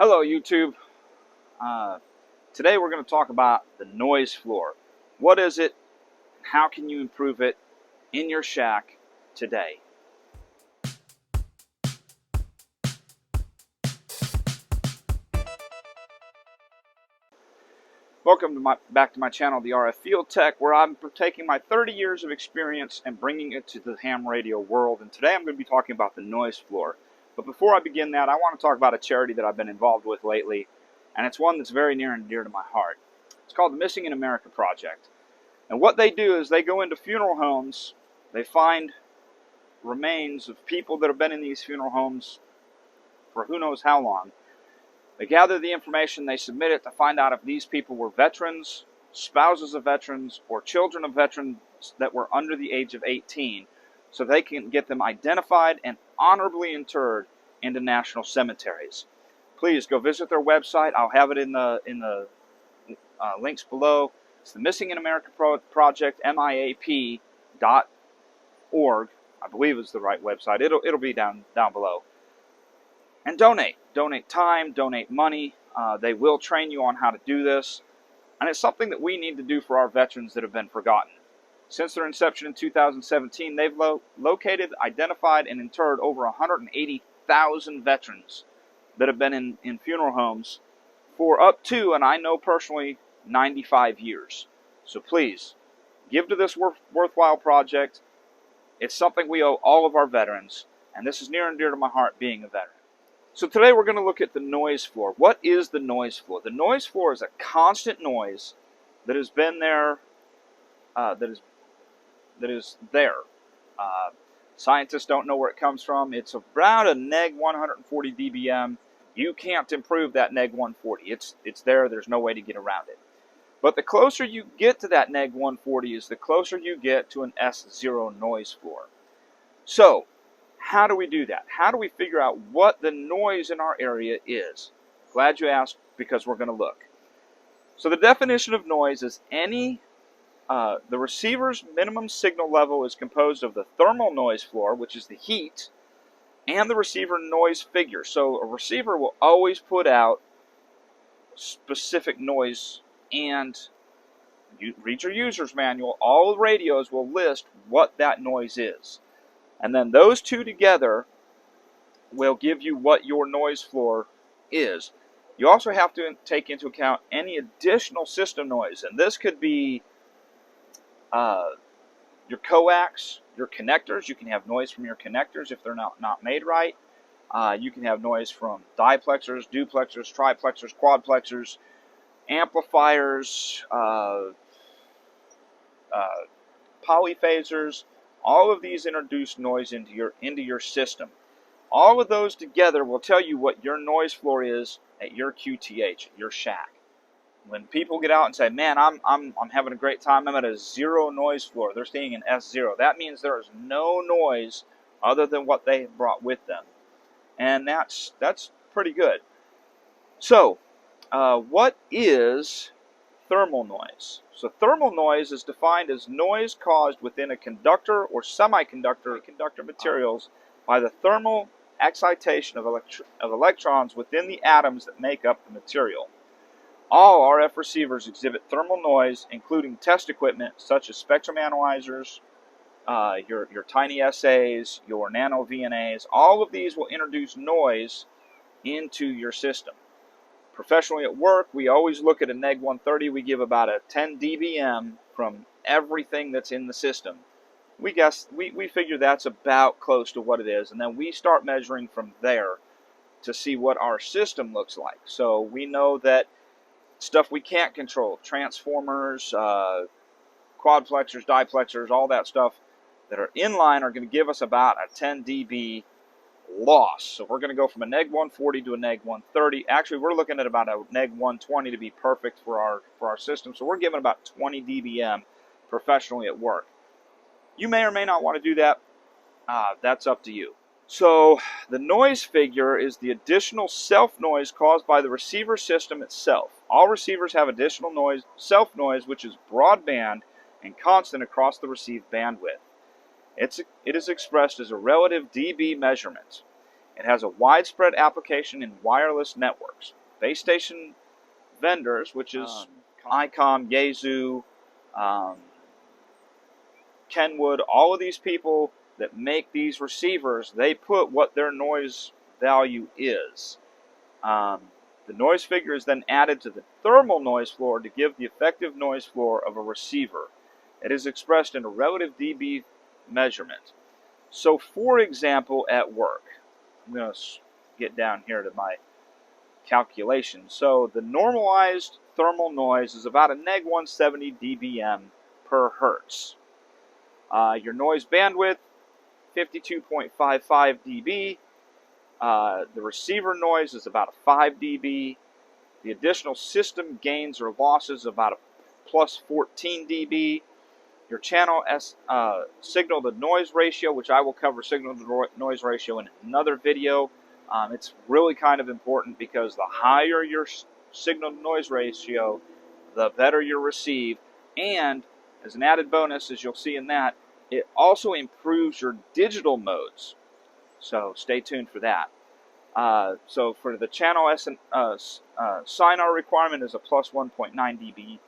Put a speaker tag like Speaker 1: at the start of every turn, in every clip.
Speaker 1: Hello YouTube. Uh, Today we're going to talk about the noise floor. What is it? How can you improve it in your shack today? Welcome to back to my channel, the RF Field Tech, where I'm taking my 30 years of experience and bringing it to the ham radio world. And today I'm going to be talking about the noise floor. But before I begin that, I want to talk about a charity that I've been involved with lately, and it's one that's very near and dear to my heart. It's called the Missing in America Project. And what they do is they go into funeral homes, they find remains of people that have been in these funeral homes for who knows how long. They gather the information, they submit it to find out if these people were veterans, spouses of veterans, or children of veterans that were under the age of 18, so they can get them identified and honorably interred into national cemeteries. Please go visit their website. I'll have it in the links below. It's the Missing in America Project, MIAP.org. I believe is the right website. It'll be down below. And donate time, donate money. They will train you on how to do this, and it's something that we need to do for our veterans that have been forgotten. Since their inception in 2017, they've located, identified, and interred over 180,000 veterans that have been in funeral homes for up to, and I know personally, 95 years. So please, give to this worthwhile project. It's something we owe all of our veterans, and this is near and dear to my heart, being a veteran. So today we're going to look at the noise floor. What is the noise floor? The noise floor is a constant noise that has been there, that is there. Scientists don't know where it comes from. It's about a neg 140 dBm. You can't improve that neg 140. It's there. There's no way to get around it. But the closer you get to that neg 140 is the closer you get to an S0 noise floor. So, how do we do that? How do we figure out what the noise in our area is? Glad you asked, because we're going to look. So the definition of noise is the receiver's minimum signal level is composed of the thermal noise floor, which is the heat, and the receiver noise figure. So a receiver will always put out specific noise, and you read your user's manual. All radios will list what that noise is. And then those two together will give you what your noise floor is. You also have to take into account any additional system noise. And this could be your coax, your connectors. You can have noise from your connectors if they're not made right. You can have noise from diplexers, duplexers, triplexers, quadplexers, amplifiers, polyphasers. All of these introduce noise into your system. All of those together will tell you what your noise floor is at your QTH, at your shack. When people get out and say, "Man, I'm having a great time. I'm at a zero noise floor," they're seeing an S0. That means there is no noise other than what they brought with them, and that's pretty good. So, what is thermal noise? So thermal noise is defined as noise caused within a conductor or semiconductor materials by the thermal excitation of electrons within the atoms that make up the material. All RF receivers exhibit thermal noise, including test equipment such as spectrum analyzers, your tiny SAs, your nano VNAs. All of these will introduce noise into your system. Professionally at work, we always look at a neg 130. We give about a 10 dBm from everything that's in the system. We figure that's about close to what it is, and then we start measuring from there to see what our system looks like. So we know that stuff we can't control, transformers, quadplexers, diplexers, all that stuff that are in line are going to give us about a 10 dB loss. So we're going to go from a neg 140 to a neg 130. Actually, we're looking at about a neg 120 to be perfect for our system. So we're giving about 20 dBm professionally at work. You may or may not want to do that. That's up to you. So the noise figure is the additional self-noise caused by the receiver system itself. All receivers have additional noise, self-noise, which is broadband and constant across the received bandwidth. It is expressed as a relative dB measurement. It has a widespread application in wireless networks. Base station vendors, which is ICOM, Yaesu, Kenwood, all of these people that make these receivers, they put what their noise value is. The noise figure is then added to the thermal noise floor to give the effective noise floor of a receiver. It is expressed in a relative dB measurement. So, for example, at work, I'm going to get down here to my calculation. So, the normalized thermal noise is about a neg 170 dBm per hertz. Your noise bandwidth, 52.55 dB. The receiver noise is about a 5 dB. The additional system gains or losses about a plus 14 dB. Your channel signal to noise ratio, which I will cover signal to noise ratio in another video. It's really kind of important because the higher your signal to noise ratio, the better your receive. And as an added bonus, as you'll see in that, it also improves your digital modes. So stay tuned for that. So for the channel SNR requirement is a plus 1.9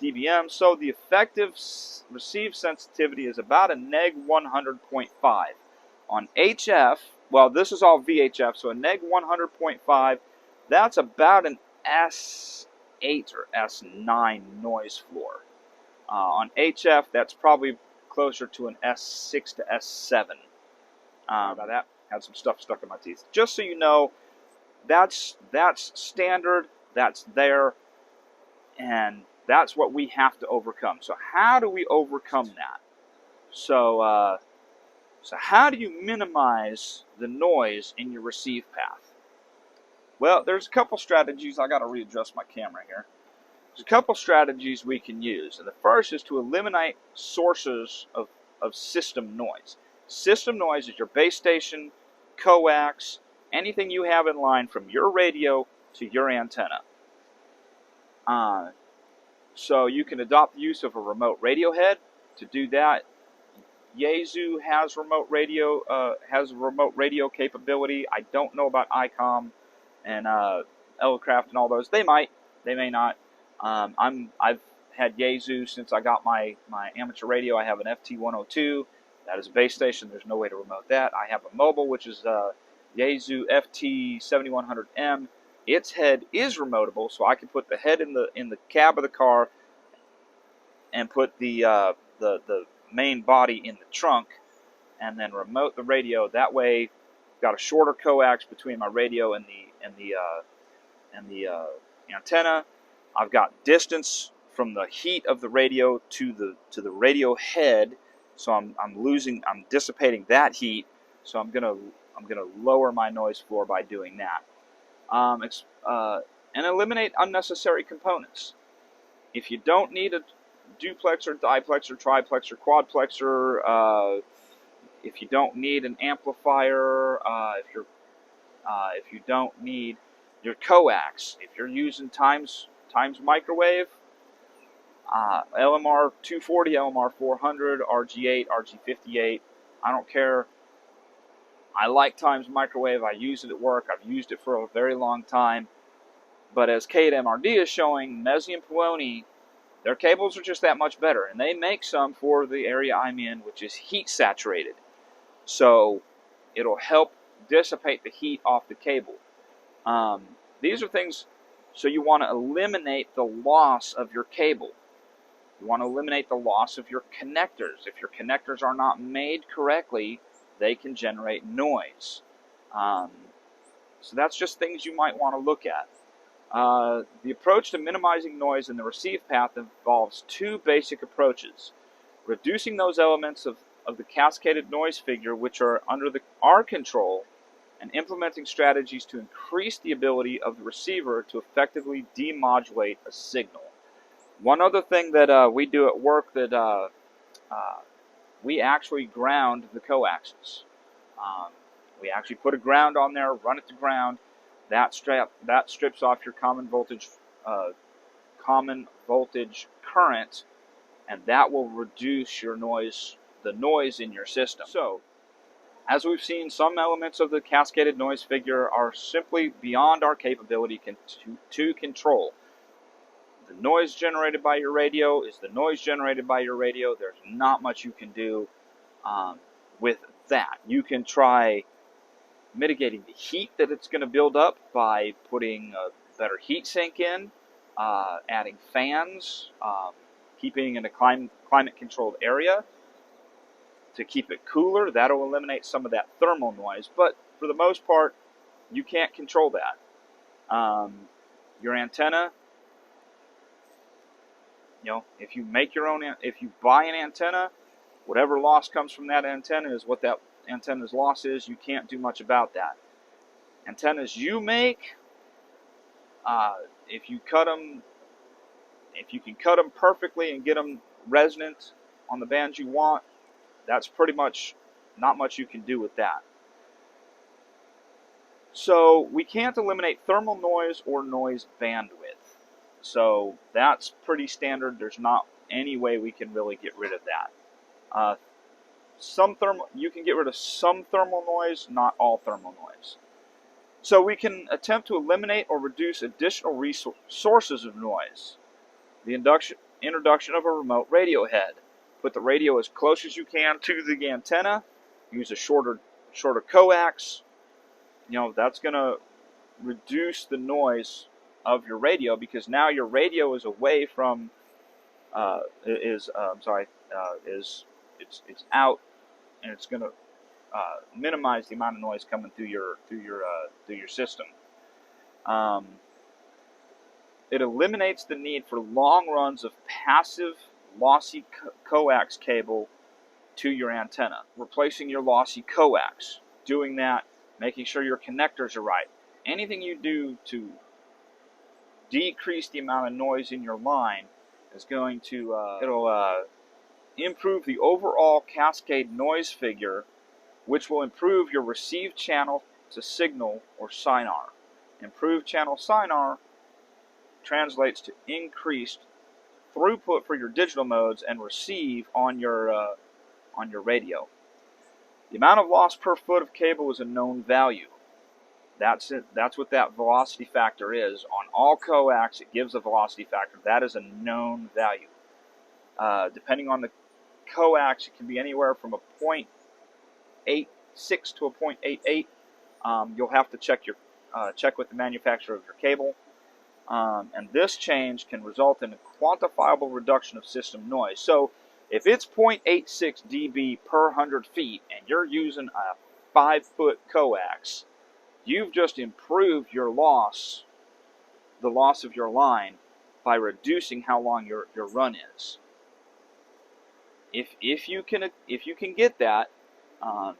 Speaker 1: dBm. So the effective receive sensitivity is about a neg 100.5. On HF, well, this is all VHF, so a neg 100.5, that's about an S8 or S9 noise floor. On HF, that's probably closer to an S6 to S7. About that, had some stuff stuck in my teeth. Just so you know, that's standard, that's there, and that's what we have to overcome. So how do we overcome that? So how do you minimize the noise in your receive path? Well, there's a couple strategies. I got to readjust my camera here. There's a couple strategies we can use. And the first is to eliminate sources of system noise. System noise is your base station, coax, anything you have in line from your radio to your antenna. So you can adopt the use of a remote radio head. To do that, Yaesu has remote radio capability. I don't know about ICOM and Elecraft and all those. They might, they may not. I've had Yaesu since I got my amateur radio. I have an FT102. That is a base station. There's no way to remote that. I have a mobile, which is Yaesu FT7100M. Its head is remotable, so I can put the head in the cab of the car and put the main body in the trunk, and then remote the radio. That way, I've got a shorter coax between my radio and the antenna. I've got distance from the heat of the radio to the radio head, so I'm dissipating that heat. So I'm gonna lower my noise floor by doing that. And eliminate unnecessary components. If you don't need a duplexer, diplexer, triplexer, quadplexer, if you don't need an amplifier, if you don't need your coax, if you're using times microwave, LMR 240, LMR 400, RG8, RG58, I don't care. I like times microwave. I use it at work. I've used it for a very long time. But as K8MRD is showing, Mezzi and Poloni, their cables are just that much better. And they make some for the area I'm in, which is heat saturated. So it'll help dissipate the heat off the cable. These are things, so you want to eliminate the loss of your cable. You want to eliminate the loss of your connectors. If your connectors are not made correctly, they can generate noise. So that's just things you might want to look at. The approach to minimizing noise in the receive path involves two basic approaches. Reducing those elements of the cascaded noise figure which are under our control, and implementing strategies to increase the ability of the receiver to effectively demodulate a signal. One other thing that we do at work that we actually ground the coaxes. We actually put a ground on there, run it to ground. That strips off your common voltage current, and that will reduce your noise, the noise in your system. So As we've seen, some elements of the cascaded noise figure are simply beyond our capability to control. The noise generated by your radio is the noise generated by your radio. There's not much you can do with that. You can try mitigating the heat that it's going to build up by putting a better heat sink in, adding fans, keeping in a climate-controlled area to keep it cooler. That'll eliminate some of that thermal noise, but for the most part, you can't control that. Your antenna, if you make your own, if you buy an antenna, whatever loss comes from that antenna is what that antenna's loss is. You can't do much about that. Antennas you make, if you can cut them perfectly and get them resonant on the bands you want, that's pretty much not much you can do with that. So we can't eliminate thermal noise or noise bandwidth. So that's pretty standard. There's not any way we can really get rid of that. You can get rid of some thermal noise, not all thermal noise. So we can attempt to eliminate or reduce additional sources of noise. The introduction of a remote radio head. Put the radio as close as you can to the antenna. Use a shorter coax. That's going to reduce the noise of your radio, because now your radio is away from it's out, and it's going to minimize the amount of noise coming through your system. It eliminates the need for long runs of passive lossy coax cable to your antenna, replacing your lossy coax. Doing that, making sure your connectors are right. Anything you do to decrease the amount of noise in your line is going to improve the overall cascade noise figure, which will improve your receive channel to signal or SINAR. Improved channel SINAR translates to increased throughput for your digital modes and receive on your radio. The amount of loss per foot of cable is a known value. That's it. That's what that velocity factor is. On all coax, it gives a velocity factor. That is a known value. Depending on the coax, it can be anywhere from a 0.86 to a 0.88. You'll have to check with the manufacturer of your cable. And this change can result in a quantifiable reduction of system noise. So if it's 0.86 dB per 100 feet and you're using a 5-foot coax, you've just improved your loss, the loss of your line, by reducing how long your run is. If you can get that, as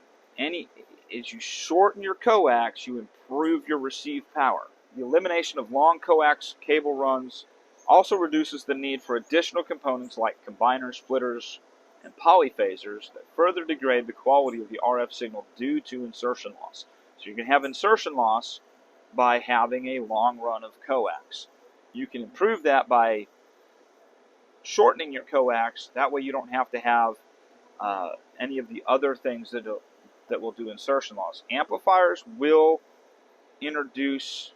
Speaker 1: you shorten your coax, you improve your receive power. The elimination of long coax cable runs also reduces the need for additional components like combiners, splitters, and polyphasers that further degrade the quality of the RF signal due to insertion loss. So you can have insertion loss by having a long run of coax. You can improve that by shortening your coax. That way you don't have to have any of the other things that will do insertion loss. Amplifiers will introduce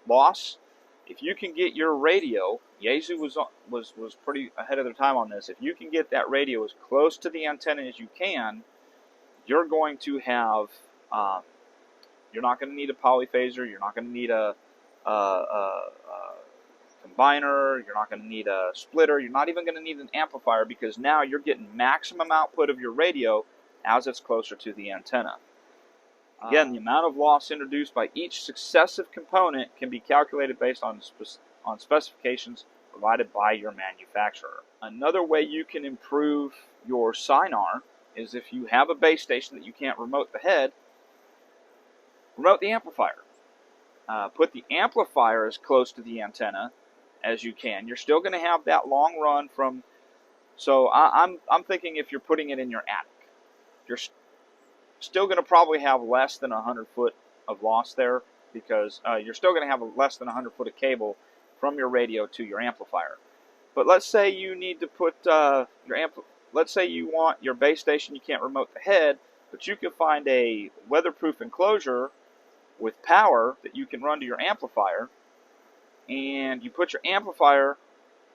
Speaker 1: loss. If you can get your radio, Yaesu was pretty ahead of their time on this. If you can get that radio as close to the antenna as you can, you're going to have, you're not going to need a polyphaser, you're not going to need a combiner, you're not going to need a splitter, you're not even going to need an amplifier, because now you're getting maximum output of your radio as it's closer to the antenna. Again, the amount of loss introduced by each successive component can be calculated based on specifications provided by your manufacturer. Another way you can improve your SINAR is if you have a base station that you can't remote the head, remote the amplifier. Put the amplifier as close to the antenna as you can. You're still going to have that long run from, so I'm thinking if you're putting it in your attic, you're still going to probably have less than 100 foot of loss there, because you're still going to have less than 100 foot of cable from your radio to your amplifier. But let's say you need to put let's say you want your base station, you can't remote the head, but you can find a weatherproof enclosure with power that you can run to your amplifier, and you put your amplifier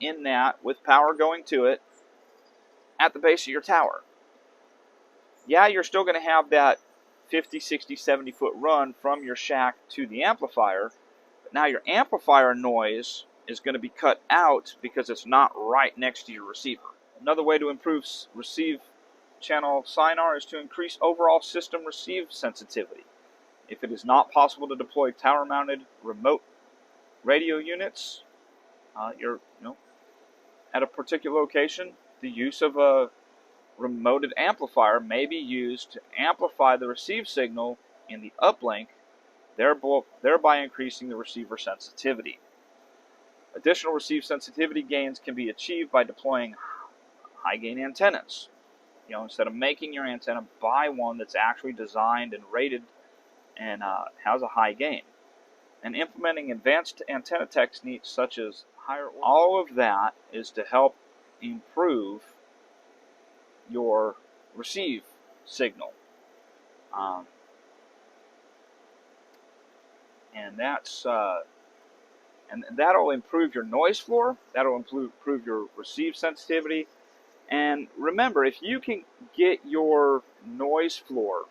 Speaker 1: in that with power going to it at the base of your tower. Yeah, you're still going to have that 50, 60, 70 foot run from your shack to the amplifier, but now your amplifier noise is going to be cut out because it's not right next to your receiver. Another way to improve receive channel SINAR is to increase overall system receive sensitivity. If it is not possible to deploy tower-mounted remote radio units, you're at a particular location, the use of a remoted amplifier may be used to amplify the receive signal in the uplink, thereby increasing the receiver sensitivity. Additional receive sensitivity gains can be achieved by deploying high-gain antennas. Instead of making your antenna, buy one that's actually designed and rated and has a high gain. And implementing advanced antenna techniques such as all of that is to help improve your receive signal. And that'll improve your noise floor, that'll improve your receive sensitivity. And remember, if you can get your noise floor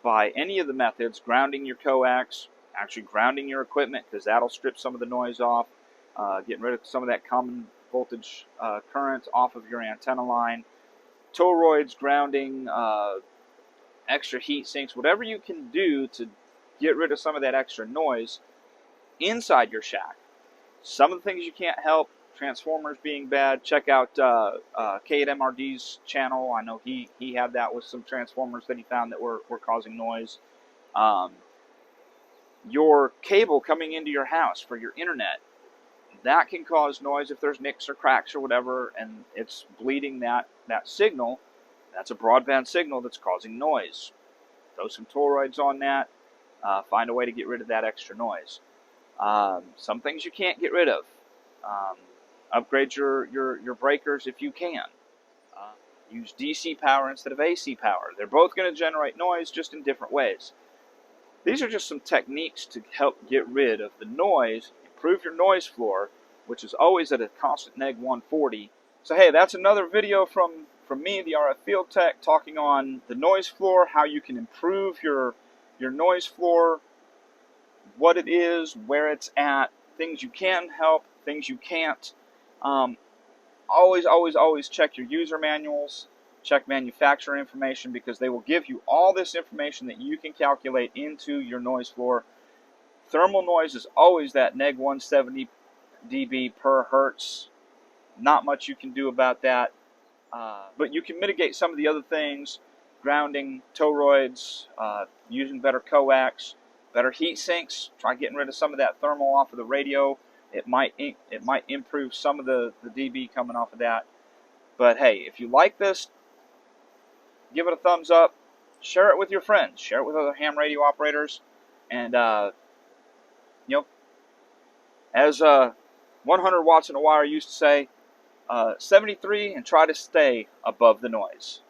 Speaker 1: by any of the methods, grounding your coax, actually grounding your equipment, because that'll strip some of the noise off, getting rid of some of that common voltage current off of your antenna line, toroids, grounding, extra heat sinks, whatever you can do to get rid of some of that extra noise inside your shack. Some of the things you can't help, transformers being bad. Check out K8MRD's channel. I know he had that with some transformers that he found that were causing noise. Your cable coming into your house for your internet, that can cause noise if there's nicks or cracks or whatever, and it's bleeding that signal. That's a broadband signal that's causing noise. Throw some toroids on that. Find a way to get rid of that extra noise. Some things you can't get rid of. Upgrade your breakers if you can. Use DC power instead of AC power. They're both going to generate noise, just in different ways. These are just some techniques to help get rid of the noise, improve your noise floor, which is always at a constant neg 140. So hey, that's another video from me, the RF Field Tech, talking on the noise floor, how you can improve your noise floor, what it is, where it's at, things you can help, things you can't. Always check your user manuals, check manufacturer information, because they will give you all this information that you can calculate into your noise floor. Thermal noise is always that neg 170 dB per hertz. Not much you can do about that, but you can mitigate some of the other things: grounding, toroids, using better coax, better heat sinks. Try getting rid of some of that thermal off of the radio. It might improve some of the dB coming off of that. But hey, if you like this, give it a thumbs up. Share it with your friends. Share it with other ham radio operators. And as 100 watts in a wire used to say, 73 and try to stay above the noise.